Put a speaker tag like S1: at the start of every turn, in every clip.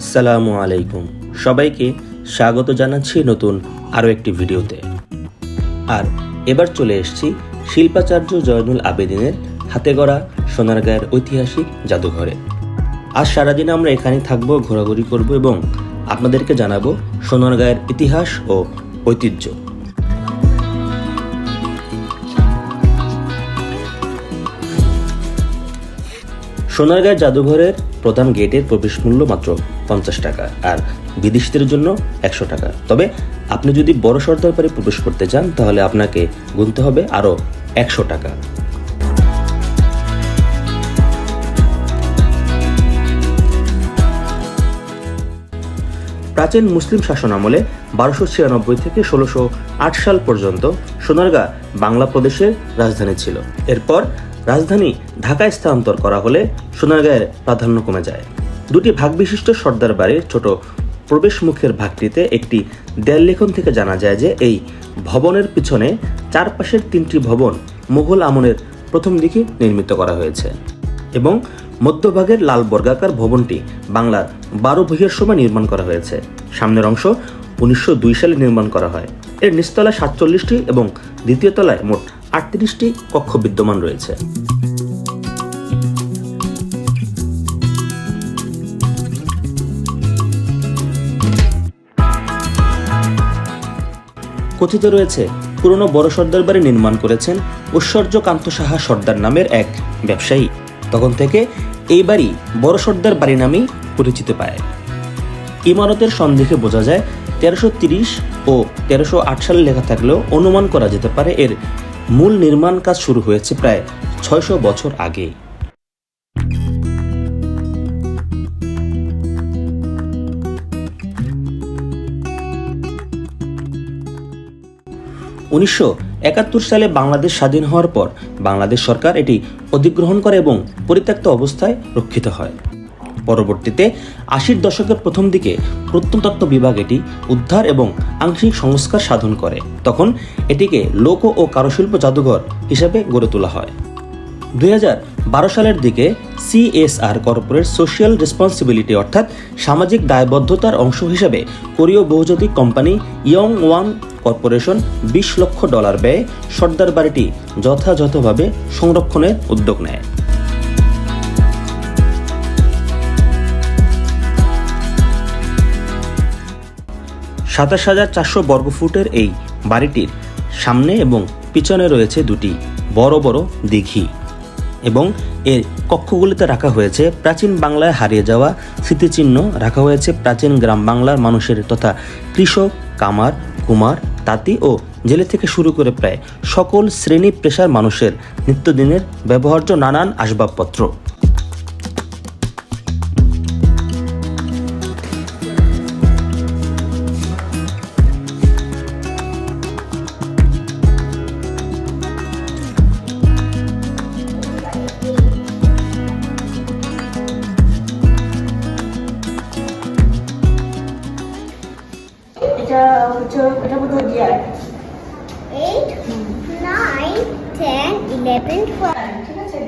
S1: আসসালামু আলাইকুম, সবাইকে স্বাগত জানাচ্ছি নতুন আরও একটি ভিডিওতে। আর এবার চলে এসেছি শিল্পাচার্য জয়নুল আবেদিনের হাতে গড়া সোনারগাঁয়ের ঐতিহাসিক জাদুঘরে। আজ সারাদিন আমরা এখানে থাকবো, ঘোরাঘুরি করব এবং আপনাদেরকে জানাবো সোনারগাঁয়ের ইতিহাস ও ঐতিহ্য। সোনারগাঁয়ের জাদুঘরের প্রধান গেটের প্রবেশ মূল্য মাত্র 50 টাকা আর বিদেশিদের জন্য 100 টাকা। তবে আপনি যদি বড় সর্দার বাড়ি প্রবেশ করতে চান তাহলে আপনাকে গুনতে হবে আরও 100 টাকা। প্রাচীন মুসলিম শাসন আমলে 1296 থেকে 1608 সাল পর্যন্ত সোনারগাঁ বাংলা প্রদেশের রাজধানী ছিল। এরপর রাজধানী ঢাকায় স্থানান্তর করা হলে সোনারগাঁয়ের প্রাধান্য কমে যায়। দুটি ভাগ বিশিষ্ট সর্দার বাড়ির ছোট প্রবেশ মুখের ভাগটিতে একটি দেয়াল লেখন থেকে জানা যায় যে এই ভবনের পিছনে চারপাশের 3টি ভবন মুঘল আমলের প্রথম দিকে নির্মিত করা হয়েছে এবং মধ্যভাগের লাল বর্গাকার ভবনটি বাংলার 12 ভূঁইয়ের সময় নির্মাণ করা হয়েছে। সামনের অংশ 1902 সালে নির্মাণ করা হয়। এর নিচতলায় 47টি এবং দ্বিতীয় তলায় মোট 38টি কক্ষ বিদ্যমান রয়েছে। কথিত রয়েছে পুরনো বড় সর্দার বাড়ি নির্মাণ করেছেন ঐশ্বর্যকান্ত সাহা সর্দার নামের এক ব্যবসায়ী। তখন থেকে এই বাড়ি বড় সর্দার বাড়ি নামেই পরিচিতি পায়। ইমারতের সন্দেহে বোঝা যায় 1330 ও 1308 সালে লেখা থাকলেও অনুমান করা যেতে পারে এর মূল নির্মাণ কাজ শুরু হয়েছে প্রায় 600 বছর আগে। উনিশশো 71 সালে বাংলাদেশ স্বাধীন হওয়ার পর বাংলাদেশ সরকার এটি অধিগ্রহণ করে এবং পরিত্যক্ত অবস্থায় রক্ষিত হয়। পরবর্তীতে 80-র দশকের প্রথম দিকে প্রত্নতত্ত্ব বিভাগ এটি উদ্ধার এবং আংশিক সংস্কার সাধন করে। তখন এটিকে লোক ও কারুশিল্প জাদুঘর হিসেবে গড়ে তোলা হয়। 2012 সালের দিকে CSR কর্পোরেট সোশ্যাল রেসপন্সিবিলিটি অর্থাৎ সামাজিক দায়বদ্ধতার অংশ হিসেবে কোরীয় বহুজাতিক কোম্পানি ইয়ং ওয়ান কর্পোরেশন $20 লক্ষ ব্যয়ে সর্দার বাড়িটি যথাযথভাবে সংরক্ষণের উদ্যোগ নেয়। সাতাশ 400 বর্গফুটের এই বাড়িটির সামনে এবং পিছনে রয়েছে দুটি বড় বড় দিঘি এবং এর কক্ষগুলিতে রাখা হয়েছে প্রাচীন বাংলায় হারিয়ে যাওয়া স্মৃতিচিহ্ন, রাখা হয়েছে প্রাচীন গ্রাম বাংলার মানুষের তথা কৃষক, কামার, কুমার, তাঁতি ও জেলে থেকে শুরু করে প্রায় সকল শ্রেণী পেশার মানুষের নিত্যদিনের ব্যবহার্য নানান আসবাবপত্র।
S2: এটা বোধহয় গিয়ার
S3: 8 9 10 11 12
S2: ঠিক আছে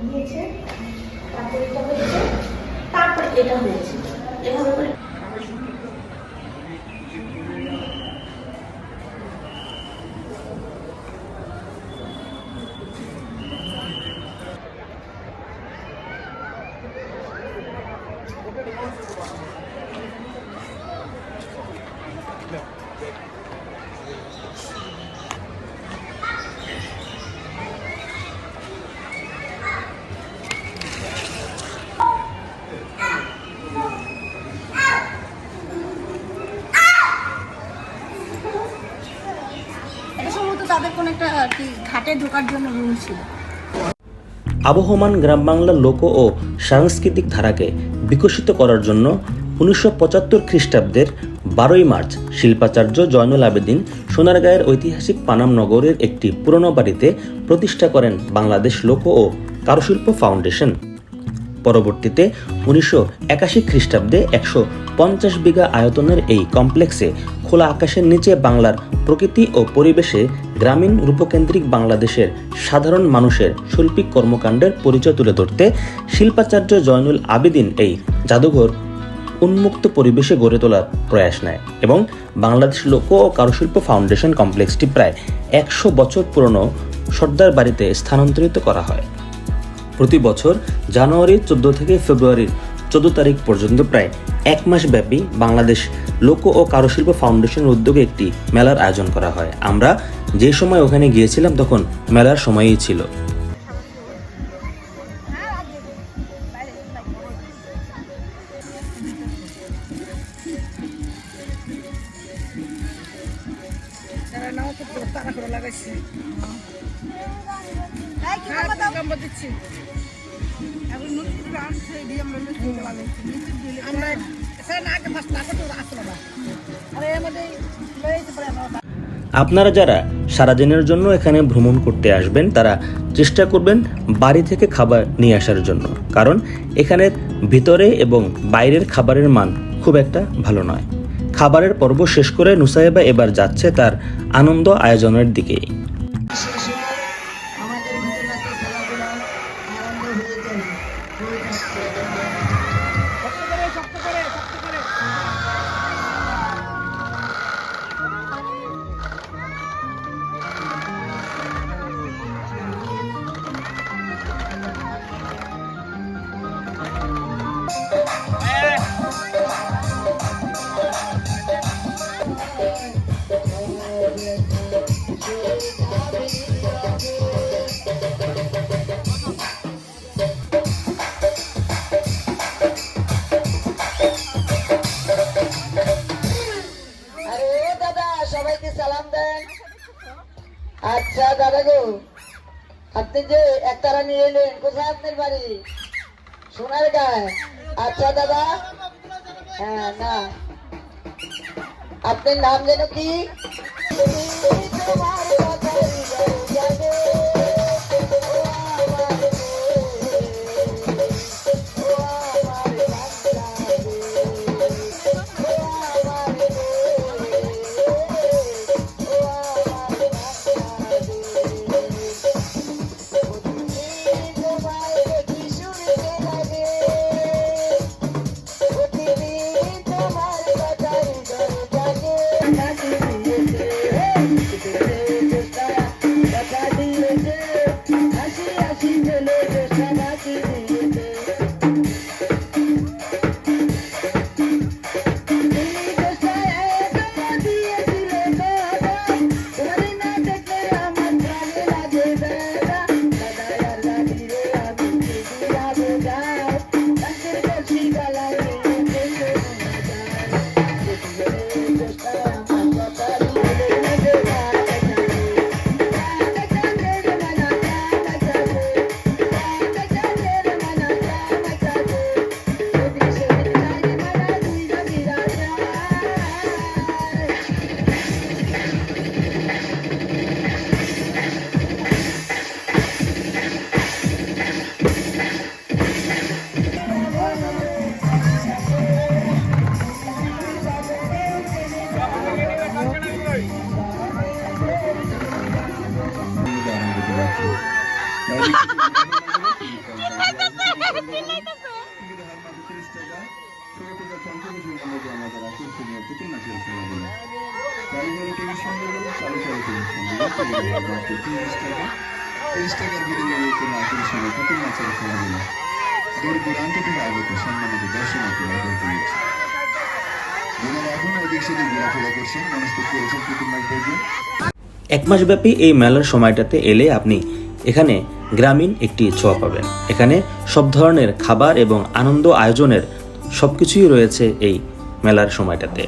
S2: দিয়েছে। তারপর এটা হয়েছে এভাবে করে। তাদের কোন একটা ঘাটে ঢোকার জন্য রুম ছিল।
S1: আবহমান গ্রাম বাংলার লোক ও সাংস্কৃতিক ধারাকে বিকশিত করার জন্য 1975 খ্রিস্টাব্দের 12ই মার্চ শিল্পাচার্য জয়নুল আবেদিন সোনারগাঁয়ের ঐতিহাসিক পানাম নগরের একটি পুরনো বাড়িতে প্রতিষ্ঠা করেন বাংলাদেশ লোক ও কারুশিল্প ফাউন্ডেশন। পরবর্তীতে 1981 খ্রিস্টাব্দে 150 বিঘা আয়তনের এই কমপ্লেক্সে খোলা আকাশের নিচে বাংলার প্রকৃতি ও পরিবেশে গ্রামীণ রূপকেন্দ্রিক বাংলাদেশের সাধারণ মানুষের শৈল্পিক কর্মকাণ্ডের পরিচয় তুলে ধরতে শিল্পাচার্য জয়নুল আবেদিন এই জাদুঘর উন্মুক্ত পরিবেশে গড়ে তোলার প্রয়াস নেয় এবং বাংলাদেশ লোক ও কারুশিল্প ফাউন্ডেশন কমপ্লেক্সটি প্রায় 100 বছর পুরনো সর্দার বাড়িতে স্থানান্তরিত করা হয়। প্রতি বছর জানুয়ারি 14 থেকে ফেব্রুয়ারি 14 তারিখ পর্যন্ত প্রায় 1 মাস ব্যাপী বাংলাদেশ লোক ও কারুশিল্প ফাউন্ডেশনের উদ্যোগে একটি মেলার আয়োজন করা হয়। আমরা যে সময় ওখানে গিয়েছিলাম তখন মেলার সময়ই ছিল। আপনারা যারা সারাদিনের জন্য এখানে ভ্রমণ করতে আসবেন তারা চেষ্টা করবেন বাড়ি থেকে খাবার নিয়ে আসার জন্য, কারণ এখানের ভিতরে এবং বাইরের খাবারের মান খুব একটা ভালো নয়। খাবারের পর্ব শেষ করে নুসাইবা এবার যাচ্ছে তার আনন্দ আয়োজনের দিকে।
S4: সবাইকে সালাম দেন। আচ্ছা দাদা গো, আপনি যে একতারা নিয়ে এলেন, কোথায় আপনার বাড়ি? সোনারগাঁয়। আচ্ছা দাদা, হ্যাঁ না, আপনার নাম যেন কি?
S1: এক মাস ব্যাপী এই মেলার সময়টাতে এলে আপনি এখানে গ্রামীণ একটি ছোঁয়া পাবেন। এখানে সব ধরনের খাবার এবং আনন্দ আয়োজনের সবকিছুই রয়েছে এই মেলার সময়টাতে।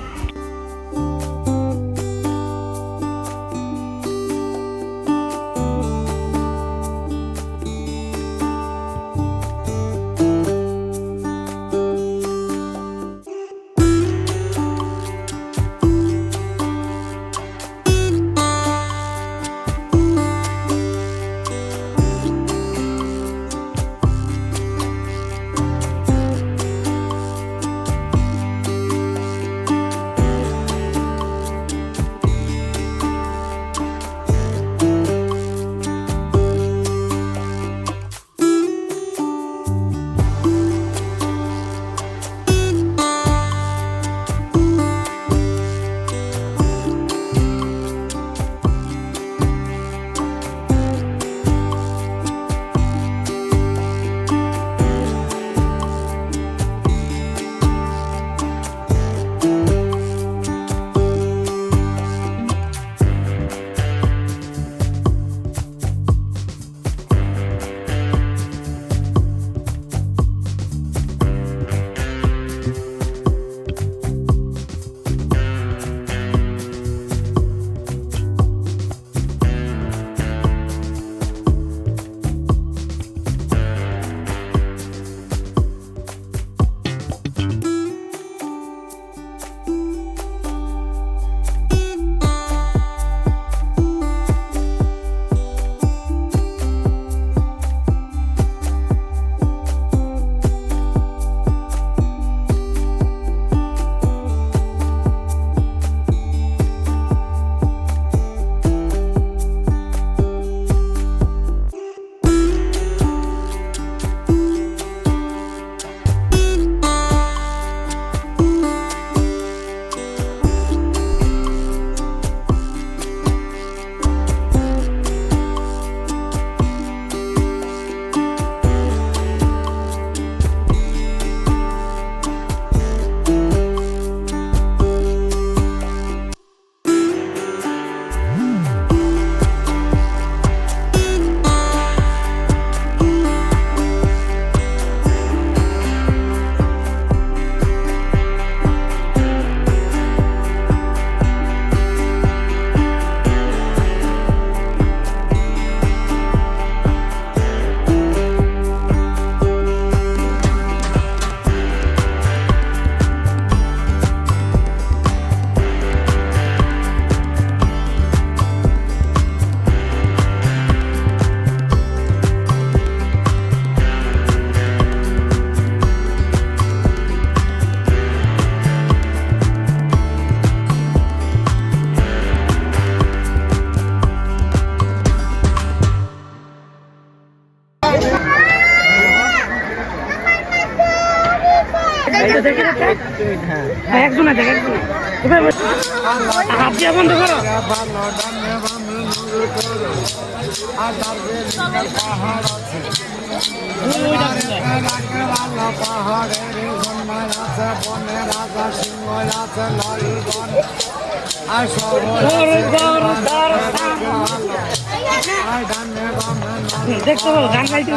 S5: দেখতো গান গাইতে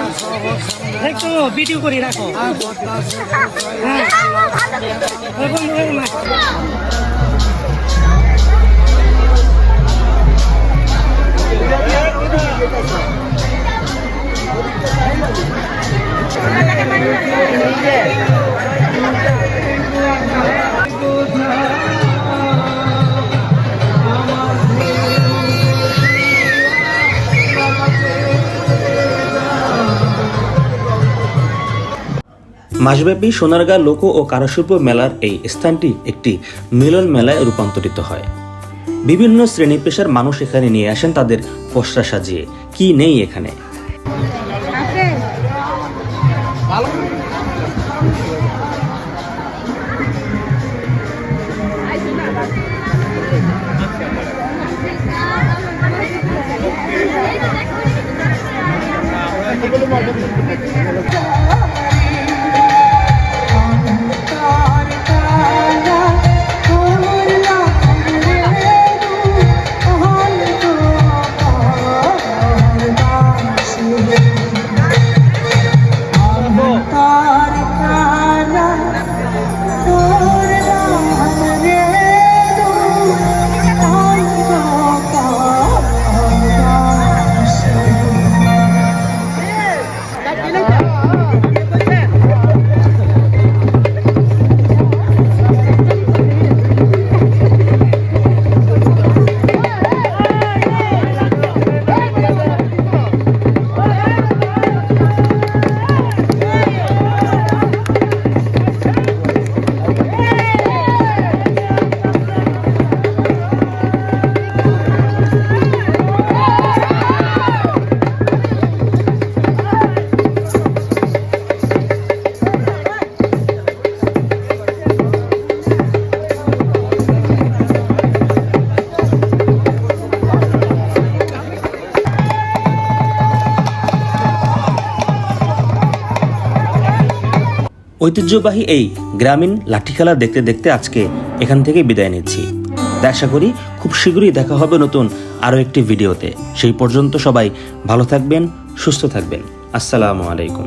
S5: দেখতো ভিডিও করে রাখো
S1: মাসব্যাপী সোনারগাঁ লোক ও কারুশিল্প মেলার এই স্থানটি একটি মিলন মেলায় রূপান্তরিত হয়। বিভিন্ন শ্রেণী পেশার মানুষ এখানে নিয়ে আসেন তাদের পসরা সাজিয়ে। কি নেই এখানে? ঐতিহ্যবাহী এই গ্রামীণ লাঠি খেলা দেখতে দেখতে আজকে এখান থেকে বিদায় নিচ্ছি। আশা করি খুব শীঘ্রই দেখা হবে নতুন আরও একটি ভিডিওতে। সেই পর্যন্ত সবাই ভালো থাকবেন, সুস্থ থাকবেন। আসসালামু আলাইকুম।